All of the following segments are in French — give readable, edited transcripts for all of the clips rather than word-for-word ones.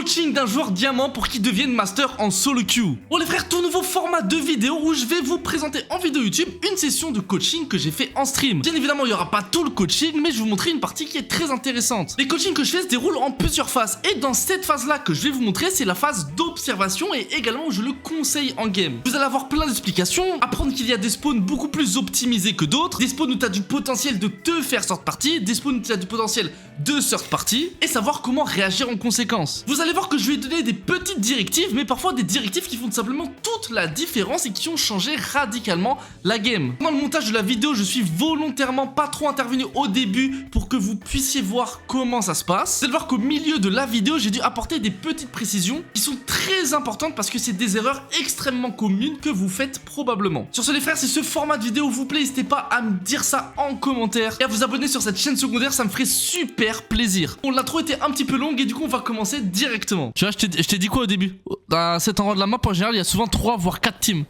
coaching d'un joueur diamant pour qu'il devienne master en solo queue. Bon les frères, tout nouveau format de vidéo où je vais vous présenter en vidéo YouTube une session de coaching que j'ai fait en stream. Bien évidemment, il n'y aura pas tout le coaching, mais je vais vous montrer une partie qui est très intéressante. Les coachings que je fais se déroulent en plusieurs phases, et dans cette phase-là que je vais vous montrer, c'est la phase d'observation et également où je le conseille en game. Vous allez avoir plein d'explications, apprendre qu'il y a des spawns beaucoup plus optimisés que d'autres, des spawns où tu as du potentiel de te faire sort party, des spawns où tu as du potentiel de sort party, et savoir comment réagir en conséquence. Vous allez voir que je vais donner des petites directives, mais parfois des directives qui font simplement toute la différence et qui ont changé radicalement la game. Dans le montage de la vidéo, je suis volontairement pas trop intervenu au début pour que vous puissiez voir comment ça se passe. Vous allez voir qu'au milieu de la vidéo, j'ai dû apporter des petites précisions qui sont très importantes parce que c'est des erreurs extrêmement communes que vous faites probablement. Sur ce les frères, si ce format de vidéo vous plaît, n'hésitez pas à me dire ça en commentaire et à vous abonner sur cette chaîne secondaire, ça me ferait super plaisir. Bon, l'intro était un petit peu longue et du coup on va commencer directement. Tu vois, je t'ai dit quoi au début? À cet endroit de la map en général, il y a souvent 3 voire 4 teams.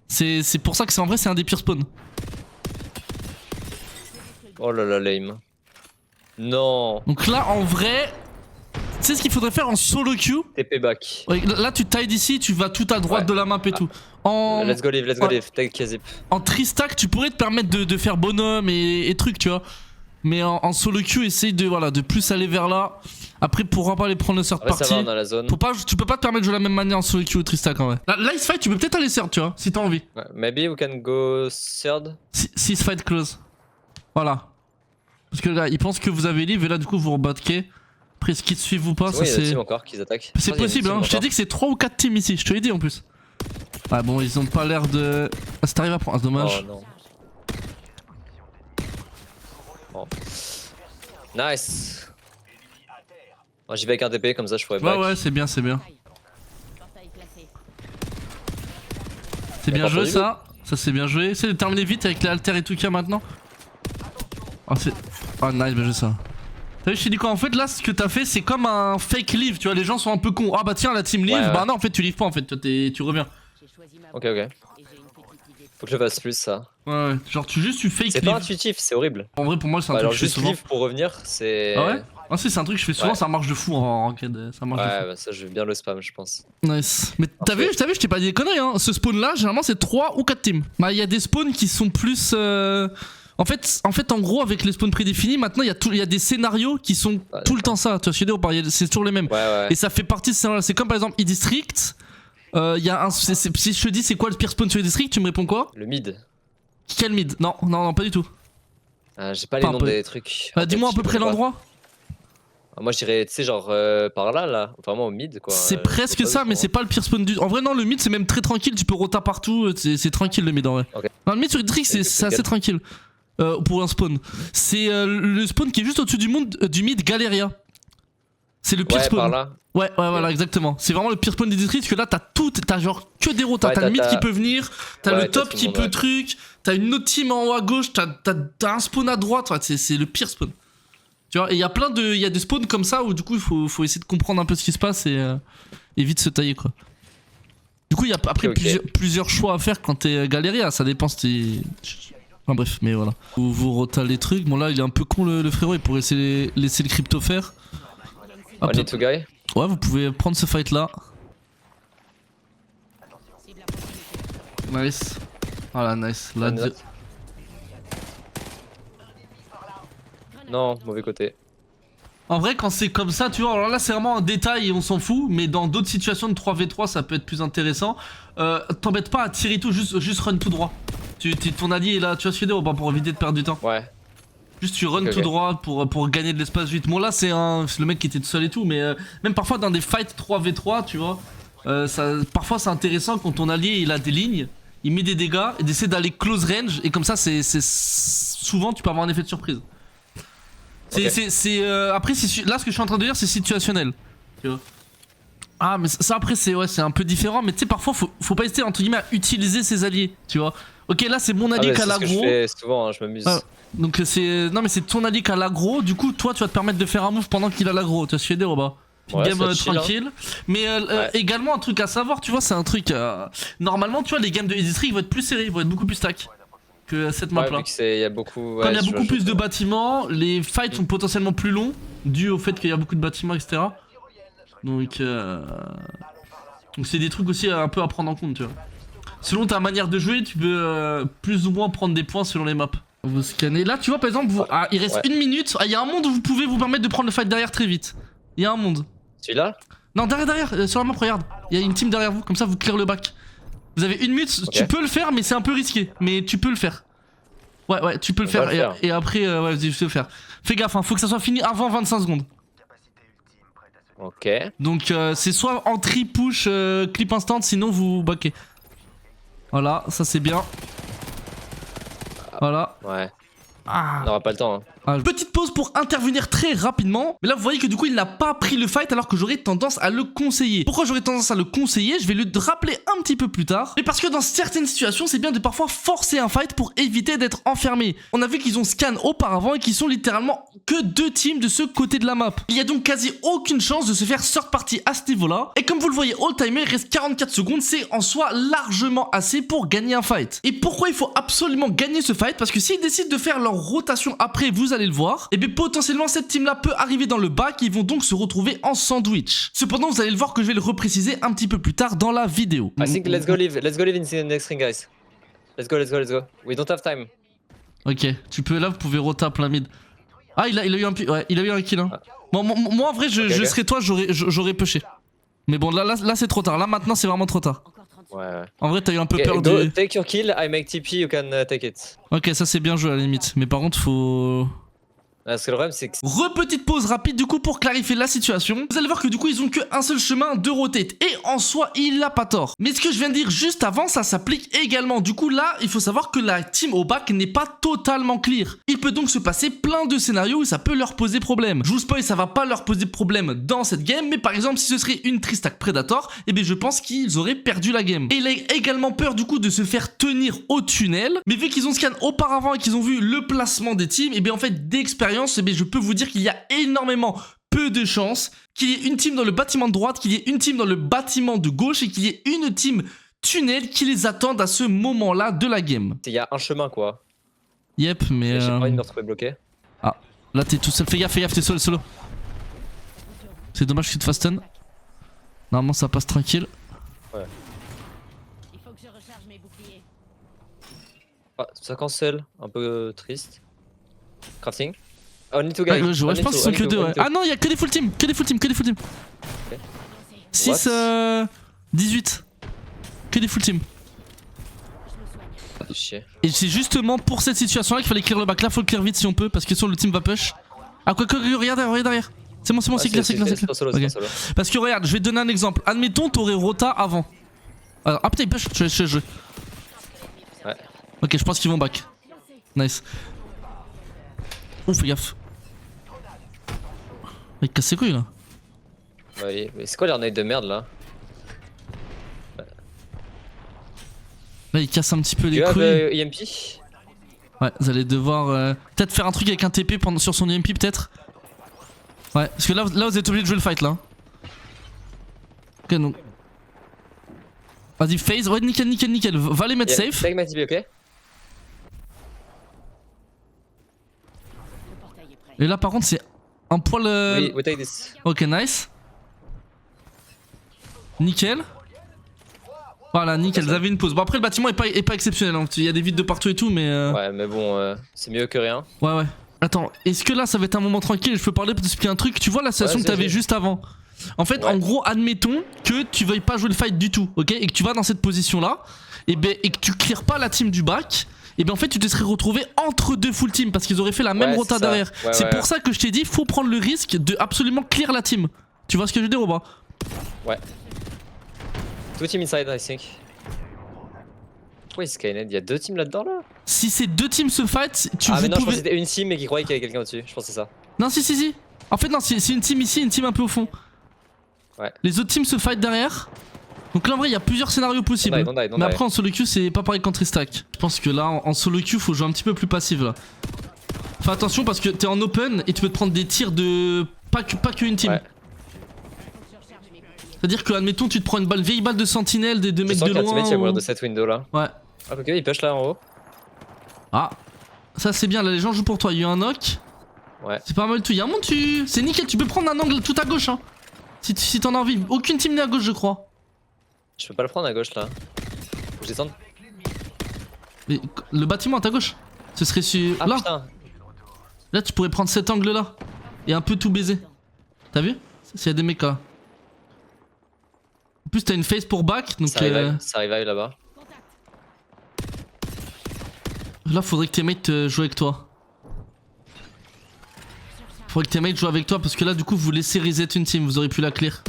C'est pour ça que c'est en vrai c'est un des pires spawns. Oh là là, lame. Non. Donc là en vrai, tu sais ce qu'il faudrait faire en solo queue? TP back. Ouais, là tu tailles d'ici, tu vas tout à droite de la map et tout. En... Let's go live, take Kazip. En tri-stack, tu pourrais te permettre de faire bonhomme et trucs, tu vois. Mais en solo queue, essaye de, voilà, de plus aller vers là. Après, pourra pas aller prendre le third party. Ça va, on a la zone. Tu peux pas te permettre de jouer de la même manière en solo queue ou tri-stack en vrai. Là, Ice fight, tu peux peut-être aller third, tu vois, si t'as envie. Ouais, maybe we can go third. Si fight close. Voilà. Parce que là, ils pensent que vous avez live et là, du coup, vous rebattez. Après, ce qu'ils te suivent ou pas, ça c'est. Il y a des teams encore qui attaquent. C'est possible, hein. Je t'ai dit que c'est 3 ou 4 teams ici, je te l'ai dit en plus. Ah bon, ils ont pas l'air de. Ah, si t'arrives à prendre, c'est dommage. Oh non. Oh. Nice. Moi j'y vais avec un TP comme ça je pourrais back. Ouais, c'est bien, c'est bien. C'est bien joué ça. Ça c'est bien joué. Essaye de terminer vite avec les haltères et tout qu'il y a maintenant. Oh, nice, bien joué ça. T'as vu, je t'ai dit quoi? En fait, là, ce que t'as fait, c'est comme un fake live. Tu vois, les gens sont un peu cons. Ah bah tiens, la team live. Ouais. Bah non, en fait, tu lives pas en fait. Tu reviens. Ok. Faut que je fasse plus ça. Ouais, genre tu fake live. C'est pas intuitif, c'est horrible. En vrai, pour moi, c'est un truc que je fais souvent. Live pour revenir, c'est. Ah ouais? Ah si, c'est un truc que je fais souvent, ça marche de fou en ranked. Ça marche de fou. Bah ça, je vais bien le spam, je pense. Nice. Mais t'as vu, je t'ai pas dit des conneries, hein. Ce spawn là, généralement, c'est 3 ou 4 teams. Bah, il y a des spawns qui sont plus. En fait, en gros, avec les spawns prédéfinis, maintenant, il y a des scénarios qui sont tout le temps ça. Tu vois, chez nous, c'est toujours les mêmes. Ouais. Et ça fait partie de ces scénarios. C'est comme par exemple E-District. Il y a un. Si je te dis, c'est quoi le pire spawn sur E-District, tu me réponds quoi? Le mid. Quel mid? Non, pas du tout. J'ai pas les noms des trucs. Bah, dis-moi à peu près l'endroit. Moi je dirais, tu sais, genre par là, vraiment au mid quoi. C'est presque ça, mais c'est pas le pire spawn du. En vrai, non, le mid c'est même très tranquille, tu peux rota partout, c'est tranquille le mid en vrai. Okay. Non, le mid sur E-District c'est assez tranquille. Pour un spawn. C'est le spawn qui est juste au-dessus du mid Galeria. C'est le pire spawn. Par là. Ouais, voilà, exactement. C'est vraiment le pire spawn des districts, parce que là t'as tout, t'as genre que des rotas. T'as le mid qui peut venir, t'as le top qui peut truc, t'as une autre team en haut à gauche, t'as un spawn à droite, c'est le pire spawn. Tu vois, et il y a plein de. Il y a des spawns comme ça où du coup il faut essayer de comprendre un peu ce qui se passe et vite se tailler quoi. Du coup, il y a après plusieurs choix à faire quand t'es Galeria, ça dépend si t'es. Enfin bref, mais voilà. Vous rota les trucs. Bon là, il est un peu con le frérot, il pourrait laisser le crypto faire. On need to guy. Ouais, vous pouvez prendre ce fight là. Nice. Voilà, nice. Là, non, mauvais côté. En vrai, quand c'est comme ça, tu vois, alors là c'est vraiment un détail et on s'en fout, mais dans d'autres situations de 3v3, ça peut être plus intéressant. T'embête pas à tirer tout, juste run tout droit. Ton allié est là, tu vois ce que je veux dire, pour éviter de perdre du temps. Ouais. Juste tu run tout droit pour gagner de l'espace vite. Bon là c'est le mec qui était tout seul et tout, mais même parfois dans des fights 3v3, tu vois, parfois c'est intéressant quand ton allié il a des lignes, il met des dégâts et d'essayer d'aller close range et comme ça c'est souvent tu peux avoir un effet de surprise. Après là ce que je suis en train de dire c'est situationnel, tu vois. Ah mais ça après c'est un peu différent, mais tu sais parfois faut pas hésiter entre guillemets à utiliser ses alliés, tu vois. Ok là c'est mon allié qui a l'aggro. Je fais souvent, hein, je m'amuse. Donc non mais c'est ton allié qui a l'aggro, du coup toi tu vas te permettre de faire un move pendant qu'il a l'aggro, tu vois ce que je veux dire ou pas? Game tranquille. Mais également un truc à savoir, tu vois, c'est un truc normalement tu vois les games de E-District vont être plus serrés, vont être beaucoup plus stack que cette map là. Quand il y a beaucoup plus de bâtiments, les fights sont potentiellement plus longs dû au fait qu'il y a beaucoup de bâtiments etc. Donc c'est des trucs aussi un peu à prendre en compte, tu vois. Selon ta manière de jouer, tu peux plus ou moins prendre des points selon les maps. Vous scannez. Là, tu vois, par exemple, il reste 1 minute. Il y a un monde où vous pouvez vous permettre de prendre le fight derrière très vite. Il y a un monde. Celui-là? Non, derrière, sur la map, regarde. Il y a une team derrière vous, comme ça vous clear le bac. Vous avez 1 minute, tu peux le faire, mais c'est un peu risqué. Mais tu peux le faire. Ouais, tu peux le faire. Et après, ouais, vas-y, je peux le faire. Fais gaffe, hein, faut que ça soit fini avant 25 secondes. Ok. Donc, c'est soit entry, push, clip instant, sinon vous backez. Voilà, ça c'est bien. Voilà. Ouais. Ah. On n'aura pas le temps. Hein. Petite pause pour intervenir très rapidement. Mais là vous voyez que du coup il n'a pas pris le fight alors que j'aurais tendance à le conseiller. Pourquoi j'aurais tendance à le conseiller? Je vais le rappeler un petit peu plus tard. Mais parce que dans certaines situations c'est bien de parfois forcer un fight pour éviter d'être enfermé. On a vu qu'ils ont scan auparavant et qu'ils sont littéralement que 2 teams de ce côté de la map. Il y a donc quasi aucune chance de se faire third party à ce niveau là. Et comme vous le voyez all timer, il reste 44 secondes. C'est en soi largement assez pour gagner un fight. Et pourquoi il faut absolument gagner ce fight? Parce que s'ils décident de faire leur rotation après, vous allez le voir, et bien potentiellement cette team là peut arriver dans le bac et ils vont donc se retrouver en sandwich. Cependant vous allez le voir que je vais le repréciser un petit peu plus tard dans la vidéo. I think let's go live in the next ring guys. Let's go. We don't have time. Ok, tu peux là, vous pouvez rota plein mid. Ah il a eu un kill hein. Bon moi en vrai je serais toi, j'aurais pushé. Mais bon là c'est trop tard, là maintenant c'est vraiment trop tard. Ouais. En vrai t'as eu un peu peur de... Take your kill, I make TP, you can take it. Ok ça c'est bien joué à la limite, mais par contre faut... Parce que le problème c'est que... Petite pause rapide du coup pour clarifier la situation. Vous allez voir que du coup ils ont qu'un seul chemin de rotate. Et en soi il a pas tort. Mais ce que je viens de dire juste avant ça s'applique également. Du coup là il faut savoir que la team au bac n'est pas totalement clear. Il peut donc se passer plein de scénarios où ça peut leur poser problème. Je vous spoil, ça va pas leur poser problème dans cette game. Mais par exemple si ce serait une Tristack Predator, et bien je pense qu'ils auraient perdu la game. Et il a également peur du coup de se faire tenir au tunnel. Mais vu qu'ils ont scan auparavant et qu'ils ont vu le placement des teams, et bien en fait d'expérience, mais je peux vous dire qu'il y a énormément peu de chances qu'il y ait une team dans le bâtiment de droite, qu'il y ait une team dans le bâtiment de gauche et qu'il y ait une team tunnel qui les attendent à ce moment-là de la game. Il y a un chemin quoi. Yep, mais... J'ai pas envie de me retrouver bloqué. Ah, là t'es tout seul, fais gaffe, t'es solo. C'est dommage que tu te fasses stun. Normalement ça passe tranquille. Ouais. Ah, ça cancel, un peu triste. Crafting. Only 2 guys. Je pense qu'ils sont que 2 ouais. Ah non, il y a que des full team, Okay. 6 18. Que des full team. Chier. Et c'est justement pour cette situation là qu'il fallait clear le back. Là faut le clear vite si on peut parce que sinon le team va push. Ah quoi que regarde derrière. C'est bon, c'est clair. Okay. Parce que regarde, je vais te donner un exemple. Admettons t'aurais rota avant. Alors, ah putain il push, je vais jouer. Ouais. Ok, je pense qu'ils vont back. Nice. Ouf, fais gaffe. Il casse ses couilles là. Ouais, mais c'est quoi les nades de merde là? Là il casse un petit peu les couilles. EMP? Ouais, vous allez devoir peut-être faire un truc avec un TP sur son EMP peut-être. Ouais, parce que là vous êtes obligé de jouer le fight là. Ok donc. Vas-y phase, ouais nickel. Va les mettre safe. Take my TP, ok? Et là par contre c'est un poil... Oui, we take this. Ok nice. Nickel. Voilà nickel, vous avez une pause. Bon après le bâtiment est pas exceptionnel hein. Il y a des vides de partout et tout mais... Ouais mais bon c'est mieux que rien. Ouais. Attends, est-ce que là ça va être un moment tranquille? Je peux parler pour t'expliquer un truc. Tu vois la situation que t'avais juste avant. En fait en gros admettons que tu veuilles pas jouer le fight du tout, ok? Et que tu vas dans cette position là et que tu clears pas la team du bac. Et bien en fait tu te serais retrouvé entre 2 full team parce qu'ils auraient fait la même rota derrière. C'est pour ça que je t'ai dit faut prendre le risque de absolument clear la team. Tu vois ce que je veux dire ou pas? Ouais. 2 teams inside I think. Pourquoi il Skynet? Il y a 2 teams là-dedans là? Si c'est 2 teams se fight, Ah mais non je pensais que c'était une team mais qui croyait qu'il y avait quelqu'un au-dessus. Je pensais ça. Non si. En fait non c'est une team ici, une team un peu au fond. Ouais. Les autres teams se fight derrière. Donc là en vrai il y a plusieurs scénarios possibles. Don't die. Mais après en solo queue c'est pas pareil qu'en Tristack. Je pense que là en solo queue faut jouer un petit peu plus passif là. Fais attention parce que t'es en open et tu peux te prendre des tirs de... Pas que une team. Ouais. C'est-à-dire que admettons tu te prends une vieille balle de sentinelle des mecs de loin. Je sens qu'il va mourir de cette window là. Ouais. Ah ok il push là en haut. Ah. Ça c'est bien là les gens jouent pour toi. Il y a eu un knock. Ouais. C'est pas mal tout. Il y a un monde c'est nickel tu peux prendre un angle tout à gauche hein. Si t'en as envie. Aucune team n'est à gauche, je crois. Je peux pas le prendre à gauche là. Faut que je descende. Mais le bâtiment à ta gauche. Ce serait sur. Ah Là. putain. Là, tu pourrais prendre cet angle là. Et un peu tout baiser. T'as vu? S'il y a des mecs là. En plus, t'as une face pour back. Donc Ça revive là-bas. là, faudrait que tes mates jouent avec toi. Faudrait que tes mates jouent avec toi parce que là, du coup, vous laissez reset une team. Vous aurez pu la clear.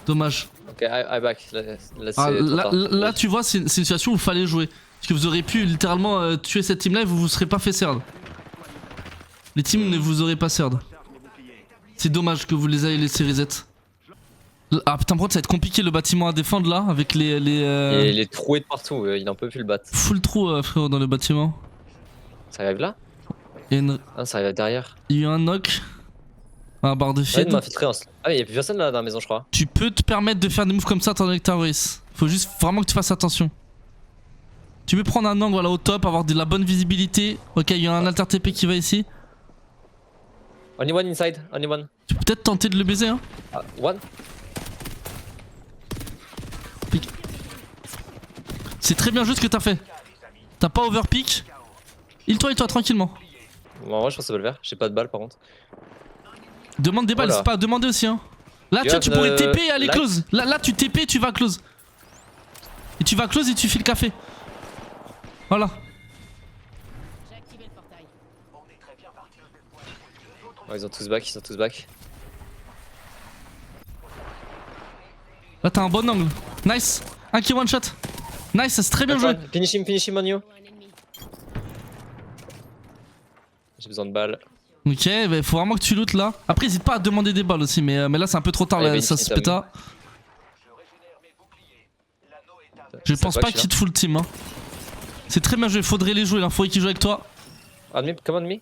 Dommage. Ok, I back. Là, tu vois, c'est une situation où il fallait jouer. Parce que vous aurez pu littéralement tuer cette team là et vous vous serez pas fait cerd. Les teams ne vous auraient pas cerd. C'est dommage que vous les ayez laissé reset. Ah putain, par contre, ça va être compliqué le bâtiment à défendre là avec les. Il est troué de partout, il en peut plus le battre. Full trou, frérot, dans le bâtiment. Ça arrive là? Il Ah, ça arrive derrière. y a eu un knock. Un barre de Ouais, feed. Ah, y'a plus personne là dans la maison, je crois. Tu peux te permettre de faire des moves comme ça tandis que t'as Ruiz. Faut juste vraiment que tu fasses attention. Tu peux prendre un angle voilà, au top, avoir de la bonne visibilité. Ok, il y a un alter TP qui va ici. Only one inside, only one. Tu peux peut-être tenter de le baiser, hein. Ah, one. C'est très bien joué ce que t'as fait. T'as pas overpick. Il-toi tranquillement. Bon, en vrai, je pense que ça va le faire. J'ai pas de balle par contre. Demande des balles, Voilà. c'est pas à demander aussi, hein. Là, tu pourrais TP et aller close. Là, tu TP et tu vas close. Et tu vas close et tu fais le café. Voilà. Oh, ils ont tous back, Là, t'as un bon angle. Nice. Un qui one shot. Nice, c'est très bien joué. Finish him on you. J'ai besoin de balles. Ok, bah, faut vraiment que tu lootes là. Après, hésite pas à demander des balles aussi, mais là, c'est un peu trop tard, Ah, là, ça se péta. Je pense pas qu'il te full team. Hein. C'est très bien joué, faudrait les jouer là, faudrait qu'ils jouent avec toi. Come on me.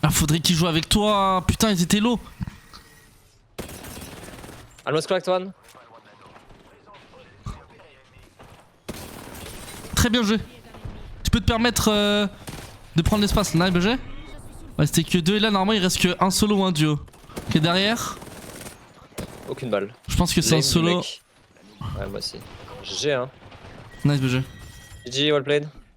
Ah, faudrait qu'ils jouent avec toi. Putain, ils étaient low. Almost cracked one. Très bien joué. Tu peux te permettre de prendre l'espace. Là, BG. Ouais, c'était que 2 et là, normalement, il reste que un solo ou un duo. Ok, derrière. Aucune balle. Je pense que c'est un solo. Ouais, moi aussi. GG, hein. Nice, BG. GG, well played.